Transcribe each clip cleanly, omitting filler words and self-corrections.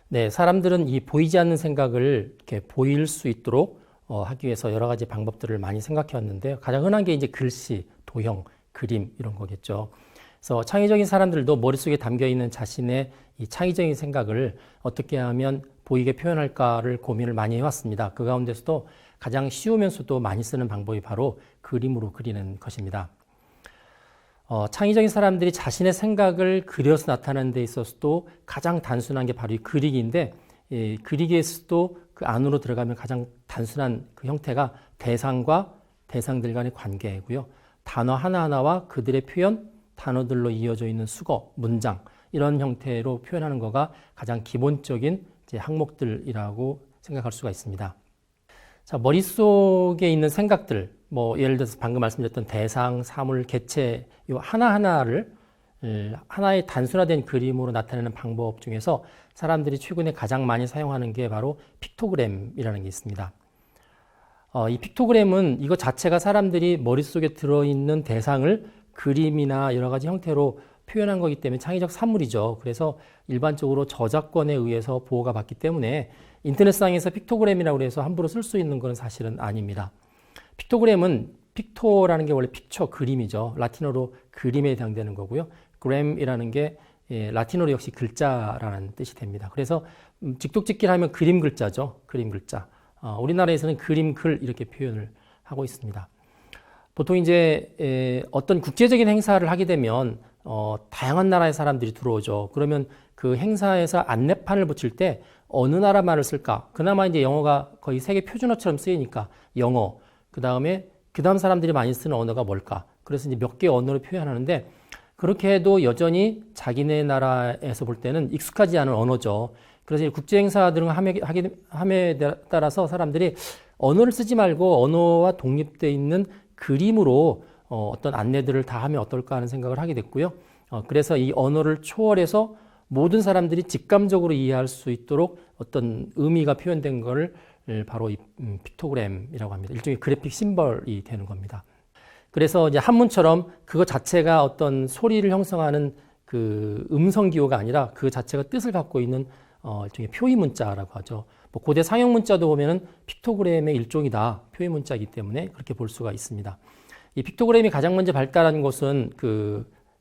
네, 사람들은 이 보이지 않는 생각을 이렇게 보일 수 있도록 하기 위해서 여러 가지 방법들을 많이 생각해 왔는데요. 가장 흔한 게 이제 글씨, 도형, 그림 이런 거겠죠. 그래서 창의적인 사람들도 머릿속에 담겨 있는 자신의 이 창의적인 생각을 어떻게 하면 보이게 표현할까를 고민을 많이 해왔습니다. 그 가운데서도 가장 쉬우면서도 많이 쓰는 방법이 바로 그림으로 그리는 것입니다. 창의적인 사람들이 자신의 생각을 그려서 나타내는 데 있어서도 가장 단순한 게 바로 이 그리기인데, 이 그리기에서도 그 안으로 들어가면 가장 단순한 그 형태가 대상과 대상들 간의 관계이고요. 단어 하나하나와 그들의 표현, 단어들로 이어져 있는 수거, 문장 이런 형태로 표현하는 거가 가장 기본적인 이제 항목들이라고 생각할 수가 있습니다. 자, 머릿속에 있는 생각들, 예를 들어서 방금 말씀드렸던 대상, 사물, 개체, 요 하나하나를 하나의 단순화된 그림으로 나타내는 방법 중에서 사람들이 최근에 가장 많이 사용하는 게 바로 픽토그램이라는 게 있습니다. 이 픽토그램은 이거 자체가 사람들이 머릿속에 들어있는 대상을 그림이나 여러 가지 형태로 표현한 거기 때문에 창의적 산물이죠. 그래서 일반적으로 저작권에 의해서 보호가 받기 때문에 인터넷상에서 픽토그램이라고 해서 함부로 쓸 수 있는 건 사실은 아닙니다. 픽토그램은 픽토라는 게 원래 픽처, 그림이죠. 라틴어로 그림에 해당되는 거고요. 그램이라는 게 라틴어로 역시 글자라는 뜻이 됩니다. 그래서 직독짓기를 하면 그림 글자죠. 그림 글자. 우리나라에서는 그림 글 이렇게 표현을 하고 있습니다. 보통 이제 어떤 국제적인 행사를 하게 되면 다양한 나라의 사람들이 들어오죠. 그러면 그 행사에서 안내판을 붙일 때 어느 나라 말을 쓸까? 그나마 이제 영어가 거의 세계 표준어처럼 쓰이니까 영어, 그 다음 사람들이 많이 쓰는 언어가 뭘까? 그래서 이제 몇 개의 언어로 표현하는데, 그렇게 해도 여전히 자기네 나라에서 볼 때는 익숙하지 않은 언어죠. 그래서 국제 행사들은 함에 따라서 사람들이 언어를 쓰지 말고 언어와 독립되어 있는 그림으로 어떤 안내들을 다 하면 어떨까 하는 생각을 하게 됐고요. 그래서 이 언어를 초월해서 모든 사람들이 직감적으로 이해할 수 있도록 어떤 의미가 표현된 것을 바로 이 픽토그램이라고 합니다. 일종의 그래픽 심벌이 되는 겁니다. 그래서 이제 한문처럼 그것 자체가 어떤 소리를 형성하는 그 음성 기호가 아니라 그 자체가 뜻을 갖고 있는 일종의 표의 문자라고 하죠. 고대 상형 문자도 보면은 픽토그램의 일종이다. 표의 문자이기 때문에 그렇게 볼 수가 있습니다. 이 픽토그램이 가장 먼저 발달한 곳은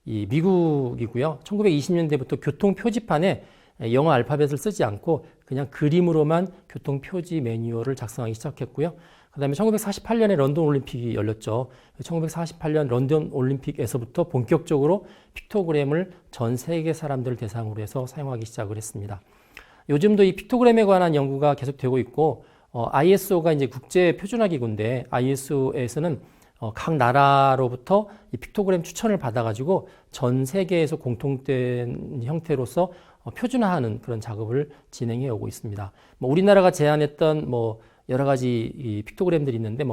이 미국이고요. 1920년대부터 교통 표지판에 영어 알파벳을 쓰지 않고 그냥 그림으로만 교통 표지 매뉴얼을 작성하기 시작했고요. 그 다음에 1948년에 런던 올림픽이 열렸죠. 1948년 런던 올림픽에서부터 본격적으로 픽토그램을 전 세계 사람들을 대상으로 해서 사용하기 시작을 했습니다. 요즘도 이 픽토그램에 관한 연구가 계속되고 있고, ISO가 이제 국제 표준화 기구인데, ISO에서는 각 나라로부터 이 픽토그램 추천을 받아가지고 전 세계에서 공통된 형태로서 표준화하는 그런 작업을 진행해 오고 있습니다. 우리나라가 제안했던 여러 가지 이 픽토그램들이 있는데,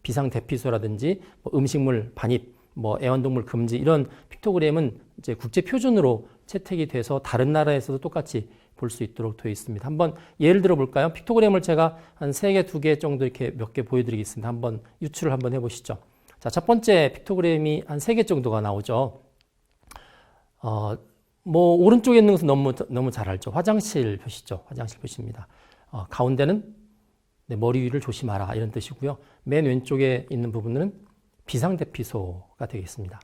비상 대피소라든지 음식물 반입, 애완동물 금지 이런 픽토그램은 이제 국제 표준으로 채택이 돼서 다른 나라에서도 똑같이 볼 수 있도록 되어 있습니다. 한번 예를 들어 볼까요? 픽토그램을 제가 한 3개, 2개 정도 이렇게 몇 개 보여드리겠습니다. 한번 유출을 한번 해보시죠. 자, 첫 번째 픽토그램이 한 3개 정도가 나오죠. 오른쪽에 있는 것은 너무 잘 알죠. 화장실 표시죠. 화장실 표시입니다. 가운데는 머리 위를 조심하라 이런 뜻이고요. 맨 왼쪽에 있는 부분은 비상대피소가 되겠습니다.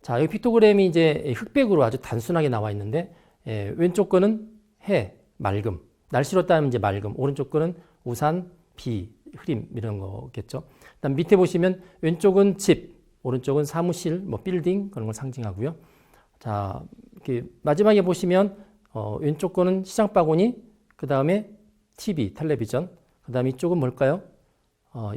자, 이 픽토그램이 이제 흑백으로 아주 단순하게 나와 있는데, 왼쪽 거는 해, 맑음, 날씨로 따르면 이제 맑음, 오른쪽 거는 우산, 비, 흐림 이런 거겠죠. 그다음 밑에 보시면 왼쪽은 집, 오른쪽은 사무실, 빌딩 그런 걸 상징하고요. 자, 이렇게 마지막에 보시면 왼쪽 거는 시장 바구니, 그 다음에 TV, 텔레비전, 그 다음에 이쪽은 뭘까요?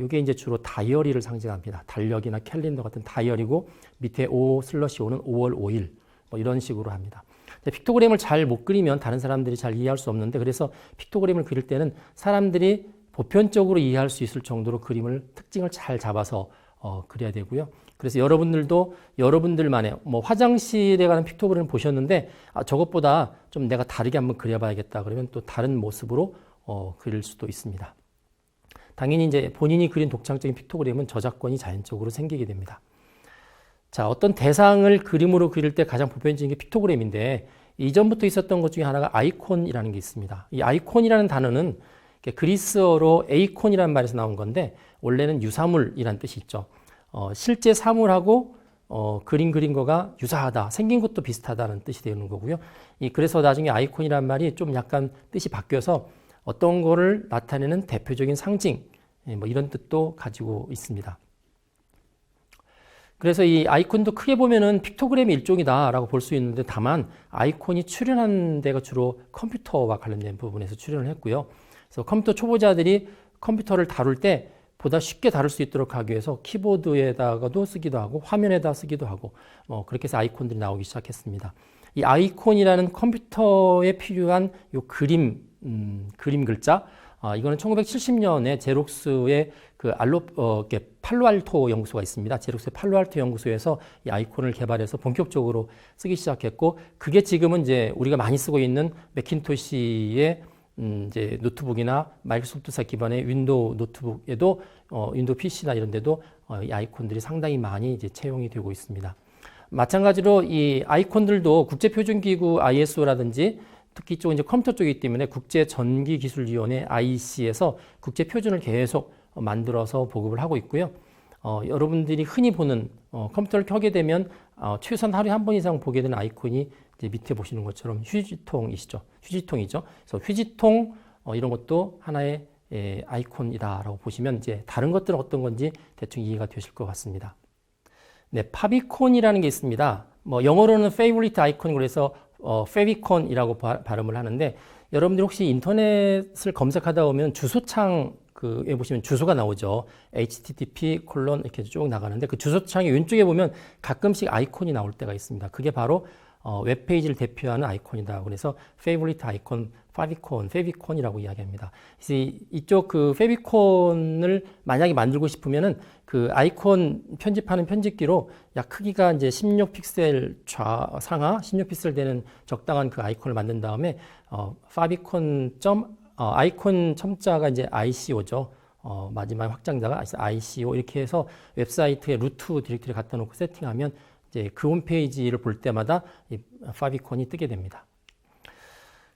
이게 이제 주로 다이어리를 상징합니다. 달력이나 캘린더 같은 다이어리고, 밑에 5/5는 5월 5일 이런 식으로 합니다. 픽토그램을 잘 못 그리면 다른 사람들이 잘 이해할 수 없는데, 그래서 픽토그램을 그릴 때는 사람들이 보편적으로 이해할 수 있을 정도로 그림을 특징을 잘 잡아서 그려야 되고요. 그래서 여러분들도 여러분들만의 화장실에 관한 픽토그램을 보셨는데, 저것보다 좀 내가 다르게 한번 그려봐야겠다 그러면 또 다른 모습으로 그릴 수도 있습니다. 당연히 이제 본인이 그린 독창적인 픽토그램은 저작권이 자연적으로 생기게 됩니다. 자, 어떤 대상을 그림으로 그릴 때 가장 보편적인 게 픽토그램인데, 이전부터 있었던 것 중에 하나가 아이콘이라는 게 있습니다. 이 아이콘이라는 단어는 그리스어로 에이콘이라는 말에서 나온 건데 원래는 유사물이라는 뜻이 있죠. 실제 사물하고 그림 그린 거가 유사하다, 생긴 것도 비슷하다는 뜻이 되는 거고요. 그래서 나중에 아이콘이라는 말이 좀 약간 뜻이 바뀌어서 어떤 거를 나타내는 대표적인 상징, 뭐 이런 뜻도 가지고 있습니다. 그래서 이 아이콘도 크게 보면은 픽토그램의 일종이다라고 볼 수 있는데 다만 아이콘이 출연한 데가 주로 컴퓨터와 관련된 부분에서 출연을 했고요. 그래서 컴퓨터 초보자들이 컴퓨터를 다룰 때 보다 쉽게 다룰 수 있도록 하기 위해서 키보드에다가도 쓰기도 하고 화면에다 쓰기도 하고 그렇게 해서 아이콘들이 나오기 시작했습니다. 이 아이콘이라는 컴퓨터에 필요한 요 그림 글자, 이거는 1970년에 제록스의 팔로알토 연구소가 있습니다. 제록스의 팔로알토 연구소에서 이 아이콘을 개발해서 본격적으로 쓰기 시작했고, 그게 지금은 이제 우리가 많이 쓰고 있는 매킨토시의 이제 노트북이나 마이크로소프트사 기반의 윈도우 노트북에도 윈도우 PC나 이런 데도 이 아이콘들이 상당히 많이 이제 채용이 되고 있습니다. 마찬가지로 이 아이콘들도 국제표준기구 ISO라든지 특히 이쪽 이제 컴퓨터 쪽이기 때문에 국제전기기술위원회 IEC에서 국제표준을 계속 만들어서 보급을 하고 있고요. 여러분들이 흔히 보는 컴퓨터를 켜게 되면 최소한 하루에 한 번 이상 보게 되는 아이콘이 이제 밑에 보시는 것처럼 휴지통이시죠. 휴지통이죠. 그래서 휴지통 이런 것도 하나의 아이콘이다라고 보시면 이제 다른 것들은 어떤 건지 대충 이해가 되실 것 같습니다. 네, 파비콘이라는 게 있습니다. 영어로는 favorite icon, 그래서 페비콘이라고 발음을 하는데, 여러분들 혹시 인터넷을 검색하다 보면 주소창 에 보시면 주소가 나오죠. http 이렇게 쭉 나가는데 그 주소창의 왼쪽에 보면 가끔씩 아이콘이 나올 때가 있습니다. 그게 바로 웹페이지를 대표하는 아이콘이다. 그래서 favorite icon, 페비콘이라고 이야기합니다. 그래서 이쪽 그 페비콘을 만약에 만들고 싶으면은 그 아이콘 편집하는 편집기로 약 크기가 이제 16픽셀 상하 16픽셀 되는 적당한 그 아이콘을 만든 다음에 아이콘 첨자가 이제 ICO죠. 마지막 확장자가 ICO 이렇게 해서 웹사이트에 루트 디렉터리 갖다 놓고 세팅하면 이제 그 홈페이지를 볼 때마다 이 파비콘이 뜨게 됩니다.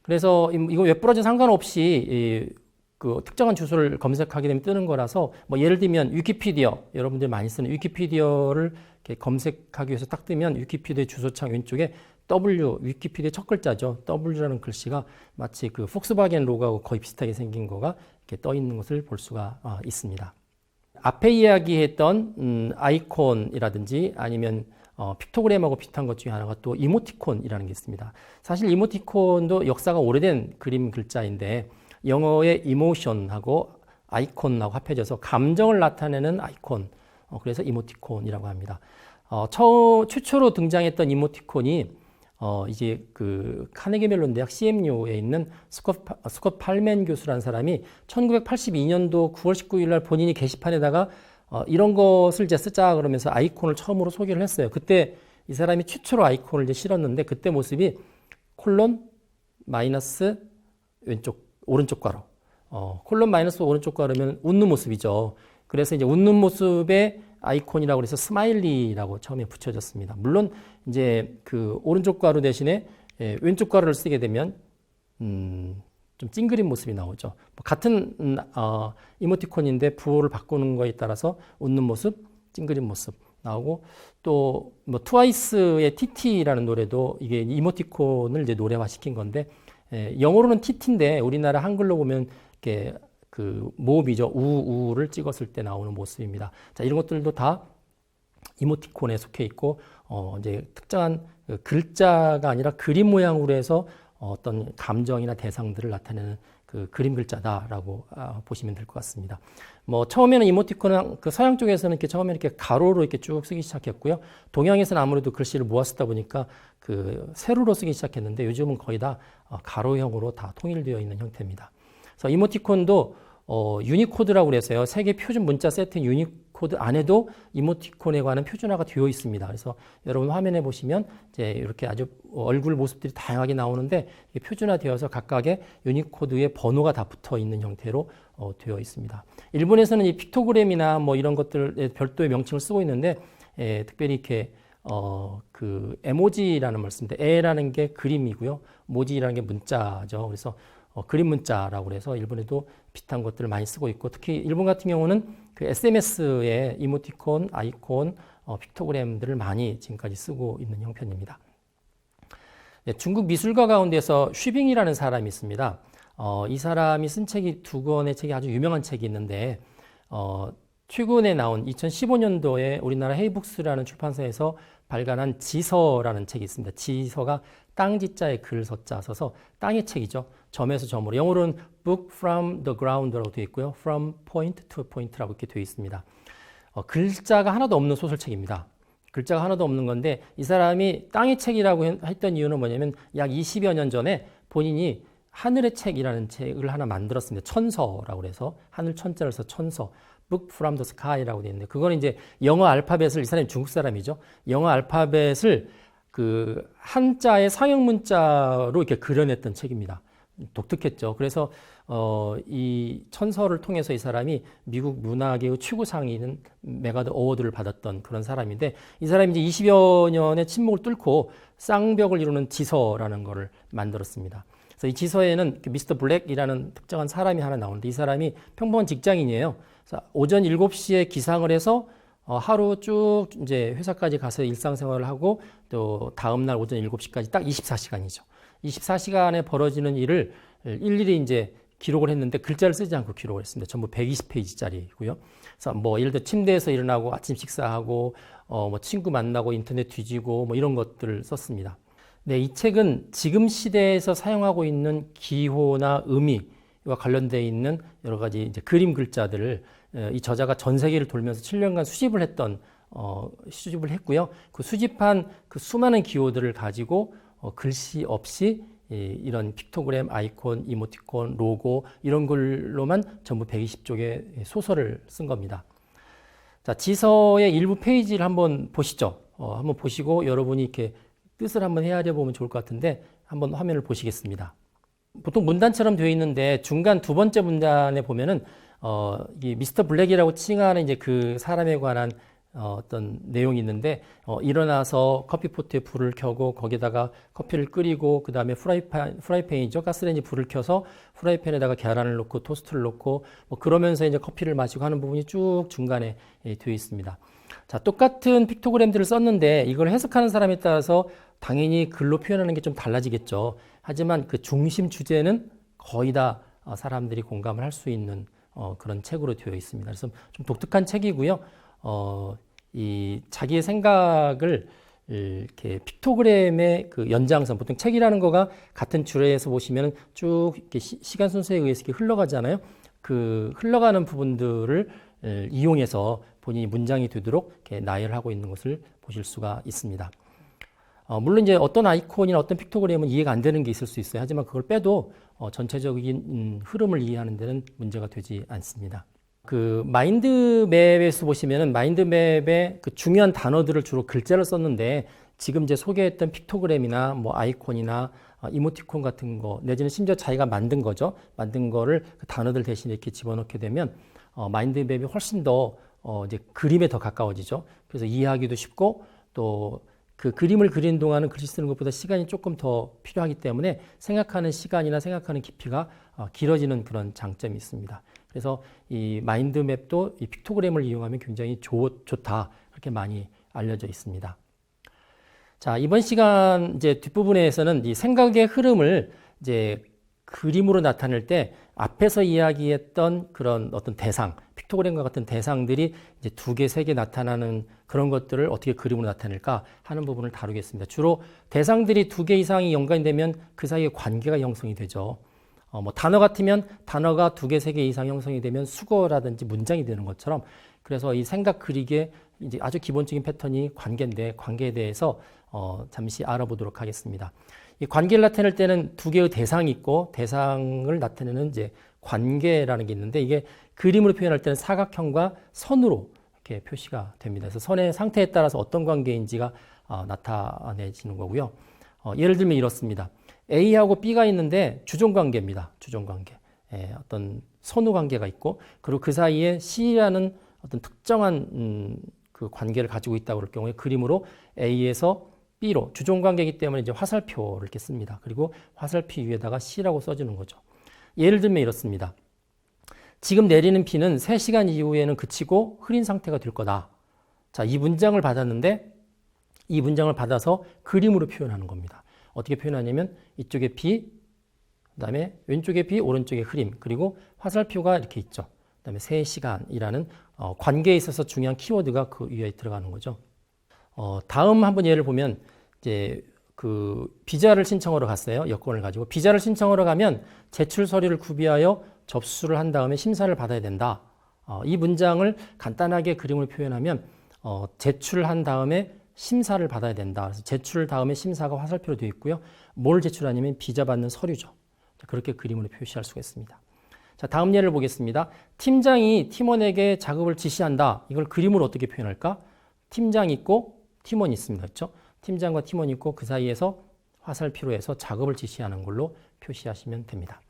그래서 이거 웹브라우저 상관없이 그 특정한 주소를 검색하게 되면 뜨는 거라서 예를 들면 위키피디아, 여러분들 많이 쓰는 위키피디아를 이렇게 검색하기 위해서 딱 뜨면 위키피디아 주소창 왼쪽에 위키피디아 첫 글자죠. W라는 글씨가 마치 그 폭스바겐 로고하고 거의 비슷하게 생긴 거가 이렇게 떠 있는 것을 볼 수가 있습니다. 앞에 이야기했던 아이콘이라든지 아니면 픽토그램하고 비슷한 것 중에 하나가 또 이모티콘이라는 게 있습니다. 사실 이모티콘도 역사가 오래된 그림 글자인데 영어의 이모션하고 아이콘하고 합해져서 감정을 나타내는 아이콘, 그래서 이모티콘이라고 합니다. 최초로 등장했던 이모티콘이 이제 그 카네기 멜론 대학 CMU에 있는 스콧 팔맨 교수라는 사람이 1982년도 9월 19일 날 본인이 게시판에다가 이런 것을 이제 쓰자 그러면서 아이콘을 처음으로 소개를 했어요. 그때 이 사람이 최초로 아이콘을 이제 실었는데 그때 모습이 콜론 마이너스 오른쪽 괄호. 콜론 마이너스 오른쪽 괄호면 웃는 모습이죠. 그래서 이제 웃는 모습의 아이콘이라고 해서 스마일리라고 처음에 붙여졌습니다. 물론 이제 그 오른쪽 괄호 대신에 왼쪽 괄호를 쓰게 되면 좀 찡그린 모습이 나오죠. 같은 이모티콘인데 부호를 바꾸는 거에 따라서 웃는 모습, 찡그린 모습 나오고 또 트와이스의 TT라는 노래도 이게 이모티콘을 이제 노래화시킨 건데 영어로는 TT인데 우리나라 한글로 보면 이렇게 그 모음이죠. 우를 찍었을 때 나오는 모습입니다. 자, 이런 것들도 다 이모티콘에 속해 있고 이제 특정한 글자가 아니라 그림 모양으로 해서 어떤 감정이나 대상들을 나타내는 그 그림 글자다라고 보시면 될 것 같습니다. 처음에는 이모티콘은 그 서양 쪽에서는 이렇게 처음에 이렇게 가로로 이렇게 쭉 쓰기 시작했고요. 동양에서는 아무래도 글씨를 모아 쓰다 보니까 그 세로로 쓰기 시작했는데 요즘은 거의 다 가로형으로 다 통일되어 있는 형태입니다. 그래서 이모티콘도 유니코드라고 그래서요. 세계 표준 문자 세트 유니코드 안에도 이모티콘에 관한 표준화가 되어 있습니다. 그래서 여러분 화면에 보시면 이제 이렇게 아주 얼굴 모습들이 다양하게 나오는데 표준화되어서 각각의 유니코드의 번호가 다 붙어 있는 형태로 되어 있습니다. 일본에서는 이 픽토그램이나 이런 것들에 별도의 명칭을 쓰고 있는데 특별히 이렇게 그 에모지라는 말씀인데 에라는 게 그림이고요. 모지라는 게 문자죠. 그래서 그림 문자라고 그래서 일본에도 비슷한 것들을 많이 쓰고 있고 특히 일본 같은 경우는 그 SNS에 이모티콘, 아이콘, 픽토그램들을 많이 지금까지 쓰고 있는 형편입니다. 네, 중국 미술가 가운데서 쉬빙이라는 사람이 있습니다. 이 사람이 쓴 책이 두 권의 책이 아주 유명한 책이 있는데 최근에 나온 2015년도에 우리나라 헤이북스라는 출판사에서 발간한 지서라는 책이 있습니다. 지서가 땅지자에 글서자 써서 땅의 책이죠. 점에서 점으로. 영어로는 Book from the Ground라고 되어 있고요. From Point to Point라고 이렇게 되어 있습니다. 글자가 하나도 없는 소설책입니다. 글자가 하나도 없는 건데 이 사람이 땅의 책이라고 했던 이유는 뭐냐면 약 20여 년 전에 본인이 하늘의 책이라는 책을 하나 만들었습니다. 천서라고 해서 하늘 천자를 써서 천서. Book from the Sky라고 되어 있는데 그거는 이제 영어 알파벳을 이 사람이 중국 사람이죠. 영어 알파벳을 그 한자의 상형 문자로 이렇게 그려냈던 책입니다. 독특했죠. 그래서 이 천서를 통해서 이 사람이 미국 문학의 최고상인 메가더 어워드를 받았던 그런 사람인데 이 사람이 이제 20여 년의 침묵을 뚫고 쌍벽을 이루는 지서라는 거를 만들었습니다. 그래서 이 지서에는 미스터 블랙이라는 특정한 사람이 하나 나오는데 이 사람이 평범한 직장인이에요. 그래서 오전 7시에 기상을 해서 하루 쭉 이제 회사까지 가서 일상생활을 하고 또 다음날 오전 7시까지 딱 24시간이죠. 24시간에 벌어지는 일을 일일이 이제 기록을 했는데 글자를 쓰지 않고 기록을 했습니다. 전부 120페이지짜리고요. 그래서 뭐 예를 들어 침대에서 일어나고 아침 식사하고 뭐 친구 만나고 인터넷 뒤지고 뭐 이런 것들을 썼습니다. 네, 이 책은 지금 시대에서 사용하고 있는 기호나 의미와 관련되어 있는 여러 가지 이제 그림 글자들을 이 저자가 전 세계를 돌면서 7년간 수집을 했고요. 그 수집한 그 수많은 기호들을 가지고 글씨 없이 이런 픽토그램, 아이콘, 이모티콘, 로고 이런 걸로만 전부 120쪽의 소설을 쓴 겁니다. 자, 지서의 일부 페이지를 한번 보시죠. 한번 보시고 여러분이 이렇게 뜻을 한번 헤아려 보면 좋을 것 같은데 한번 화면을 보시겠습니다. 보통 문단처럼 되어 있는데 중간 두 번째 문단에 보면은 이 미스터 블랙이라고 칭하는 이제 그 사람에 관한 어떤 내용이 있는데 일어나서 커피포트에 불을 켜고 거기다가 커피를 끓이고 그 다음에 프라이팬이죠. 가스레인지 불을 켜서 프라이팬에다가 계란을 넣고 토스트를 넣고 뭐 그러면서 이제 커피를 마시고 하는 부분이 쭉 중간에 되어 있습니다. 자, 똑같은 픽토그램들을 썼는데 이걸 해석하는 사람에 따라서 당연히 글로 표현하는 게 좀 달라지겠죠. 하지만 그 중심 주제는 거의 다 사람들이 공감을 할 수 있는 그런 책으로 되어 있습니다. 그래서 좀 독특한 책이고요. 이 자기의 생각을 이렇게 픽토그램의 그 연장선, 보통 책이라는 거가 같은 줄에서 보시면 쭉 이렇게 시간 순서에 의해서 이렇게 흘러가잖아요. 그 흘러가는 부분들을 이용해서 본인이 문장이 되도록 이렇게 나열하고 있는 것을 보실 수가 있습니다. 물론 이제 어떤 아이콘이나 어떤 픽토그램은 이해가 안 되는 게 있을 수 있어요. 하지만 그걸 빼도 전체적인 흐름을 이해하는 데는 문제가 되지 않습니다. 그 마인드맵에서 보시면은 마인드맵에 그 중요한 단어들을 주로 글자를 썼는데 지금 이제 소개했던 픽토그램이나 뭐 아이콘이나 이모티콘 같은 거 내지는 심지어 자기가 만든 거죠. 만든 거를 그 단어들 대신에 이렇게 집어넣게 되면 마인드맵이 훨씬 더 이제 그림에 더 가까워지죠. 그래서 이해하기도 쉽고 또 그 그림을 그리는 동안은 글씨 쓰는 것보다 시간이 조금 더 필요하기 때문에 생각하는 시간이나 생각하는 깊이가 길어지는 그런 장점이 있습니다. 그래서 이 마인드맵도 이 픽토그램을 이용하면 굉장히 좋다. 그렇게 많이 알려져 있습니다. 자, 이번 시간 이제 뒷부분에서는 이 생각의 흐름을 이제 그림으로 나타낼 때 앞에서 이야기했던 그런 어떤 대상, 픽토그램과 같은 대상들이 이제 2개, 3개 나타나는 그런 것들을 어떻게 그림으로 나타낼까 하는 부분을 다루겠습니다. 주로 대상들이 2개 이상이 연관이 되면 그 사이에 관계가 형성이 되죠. 뭐 단어 같으면 단어가 2개, 3개 이상 형성이 되면 수거라든지 문장이 되는 것처럼 그래서 이 생각 그리기에 이제 아주 기본적인 패턴이 관계인데 관계에 대해서 잠시 알아보도록 하겠습니다. 이 관계를 나타낼 때는 2개의 대상이 있고 대상을 나타내는 이제 관계라는 게 있는데 이게 그림으로 표현할 때는 사각형과 선으로 이렇게 표시가 됩니다. 그래서 선의 상태에 따라서 어떤 관계인지가 나타내지는 거고요. 예를 들면 이렇습니다. A하고 B가 있는데 주종관계입니다. 주종관계. 어떤 선후 관계가 있고 그리고 그 사이에 C라는 어떤 특정한 그 관계를 가지고 있다고 그럴 경우에 그림으로 A에서 B로 주종관계이기 때문에 이제 화살표를 이렇게 씁니다. 그리고 화살표 위에다가 C라고 써주는 거죠. 예를 들면 이렇습니다. 지금 내리는 비는 3시간 이후에는 그치고 흐린 상태가 될 거다. 자, 이 문장을 받았는데 이 문장을 받아서 그림으로 표현하는 겁니다. 어떻게 표현하냐면 이쪽에 비, 그다음에 왼쪽에 비, 오른쪽에 흐림, 그리고 화살표가 이렇게 있죠. 그다음에 3시간이라는 관계에 있어서 중요한 키워드가 그 위에 들어가는 거죠. 다음 한번 예를 보면 이제 그 비자를 신청하러 갔어요. 여권을 가지고 비자를 신청하러 가면 제출 서류를 구비하여 접수를 한 다음에 심사를 받아야 된다. 이 문장을 간단하게 그림으로 표현하면 제출한 다음에 심사를 받아야 된다. 그래서 제출 다음에 심사가 화살표로 되어 있고요. 뭘 제출하냐면 비자 받는 서류죠. 그렇게 그림으로 표시할 수가 있습니다. 자, 다음 예를 보겠습니다. 팀장이 팀원에게 작업을 지시한다. 이걸 그림으로 어떻게 표현할까? 팀장이 있고 팀원이 있습니다. 그렇죠? 팀장과 팀원이 있고 그 사이에서 화살표로 해서 작업을 지시하는 걸로 표시하시면 됩니다.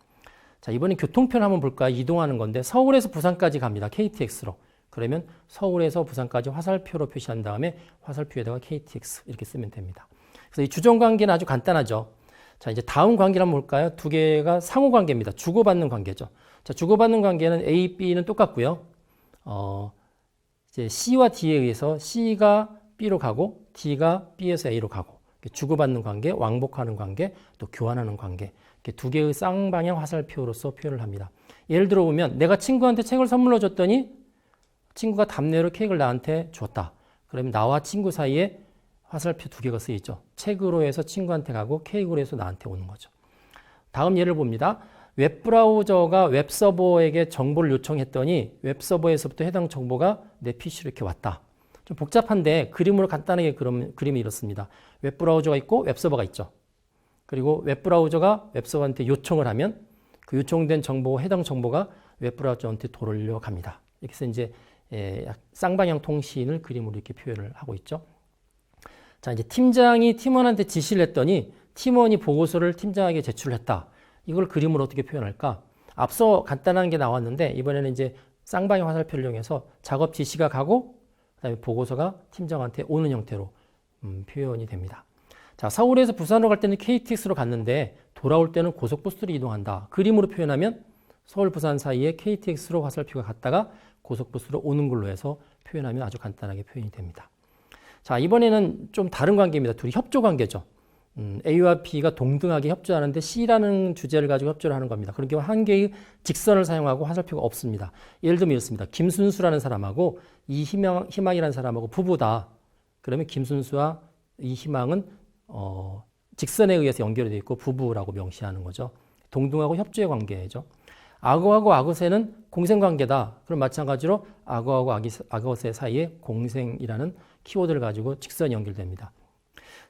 자, 이번엔 교통편 한번 볼까요? 이동하는 건데 서울에서 부산까지 갑니다. KTX로. 그러면 서울에서 부산까지 화살표로 표시한 다음에 화살표에다가 KTX 이렇게 쓰면 됩니다. 그래서 이 주종관계는 아주 간단하죠. 자, 이제 다음 관계를 한번 볼까요? 두 개가 상호관계입니다. 주고받는 관계죠. 자, 주고받는 관계는 A, B는 똑같고요. 이제 C와 D에 의해서 C가 B로 가고 D가 B에서 A로 가고 주고받는 관계, 왕복하는 관계, 또 교환하는 관계 이렇게 두 개의 쌍방향 화살표로서 표현을 합니다. 예를 들어 보면 내가 친구한테 책을 선물로 줬더니 친구가 답례로 케이크를 나한테 줬다. 그러면 나와 친구 사이에 화살표 두 개가 쓰여 있죠. 책으로 해서 친구한테 가고 케이크로 해서 나한테 오는 거죠. 다음 예를 봅니다. 웹브라우저가 웹서버에게 정보를 요청했더니 웹서버에서부터 해당 정보가 내 PC로 이렇게 왔다. 좀 복잡한데 그림으로 간단하게 그림이 이렇습니다. 웹브라우저가 있고 웹서버가 있죠. 그리고 웹브라우저가 웹서버한테 요청을 하면 그 요청된 정보, 해당 정보가 웹브라우저한테 돌려갑니다. 이렇게 해서 이제 쌍방향 통신을 그림으로 이렇게 표현을 하고 있죠. 자, 이제 팀장이 팀원한테 지시를 했더니 팀원이 보고서를 팀장에게 제출했다. 이걸 그림으로 어떻게 표현할까? 앞서 간단한 게 나왔는데 이번에는 이제 쌍방향 화살표를 이용해서 작업 지시가 가고 그다음에 보고서가 팀장한테 오는 형태로 표현이 됩니다. 자, 서울에서 부산으로 갈 때는 KTX로 갔는데 돌아올 때는 고속버스로 이동한다. 그림으로 표현하면 서울, 부산 사이에 KTX로 화살표가 갔다가 고속버스로 오는 걸로 해서 표현하면 아주 간단하게 표현이 됩니다. 자, 이번에는 좀 다른 관계입니다. 둘이 협조 관계죠. A와 B가 동등하게 협조하는데 C라는 주제를 가지고 협조를 하는 겁니다. 그런 경우 한 개의 직선을 사용하고 화살표가 없습니다. 예를 들면 이렇습니다. 김순수라는 사람하고 이희망이라는 사람하고 부부다. 그러면 김순수와 이희망은 직선에 의해서 연결이 되어 있고 부부라고 명시하는 거죠. 동등하고 협조의 관계죠. 악어하고 악어새는 공생관계다. 그럼 마찬가지로 악어하고 악어새 사이에 공생이라는 키워드를 가지고 직선이 연결됩니다.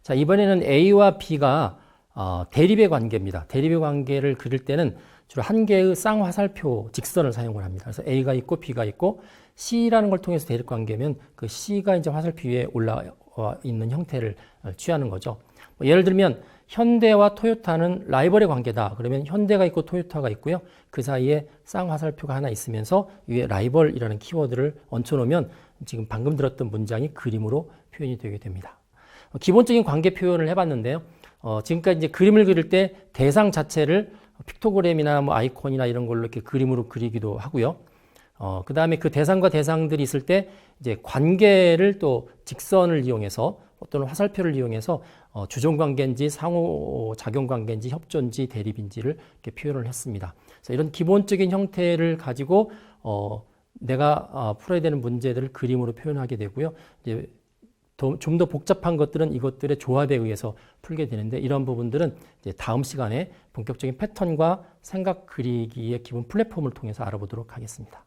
자, 이번에는 A와 B가 대립의 관계입니다. 대립의 관계를 그릴 때는 주로 한 개의 쌍화살표 직선을 사용을 합니다. 그래서 A가 있고 B가 있고 C라는 걸 통해서 대립 관계면 그 C가 이제 화살표 위에 올라와 있는 형태를 취하는 거죠. 예를 들면 현대와 토요타는 라이벌의 관계다. 그러면 현대가 있고 토요타가 있고요. 그 사이에 쌍화살표가 하나 있으면서 위에 라이벌이라는 키워드를 얹혀놓으면 지금 방금 들었던 문장이 그림으로 표현이 되게 됩니다. 기본적인 관계 표현을 해봤는데요. 지금까지 이제 그림을 그릴 때 대상 자체를 픽토그램이나 뭐 아이콘이나 이런 걸로 이렇게 그림으로 그리기도 하고요. 그 다음에 그 대상과 대상들이 있을 때 이제 관계를 또 직선을 이용해서 어떤 화살표를 이용해서 주종관계인지 상호작용관계인지 협조인지 대립인지를 이렇게 표현을 했습니다. 그래서 이런 기본적인 형태를 가지고 내가 풀어야 되는 문제들을 그림으로 표현하게 되고요. 이제 좀 더 복잡한 것들은 이것들의 조합에 의해서 풀게 되는데 이런 부분들은 이제 다음 시간에 본격적인 패턴과 생각 그리기의 기본 플랫폼을 통해서 알아보도록 하겠습니다.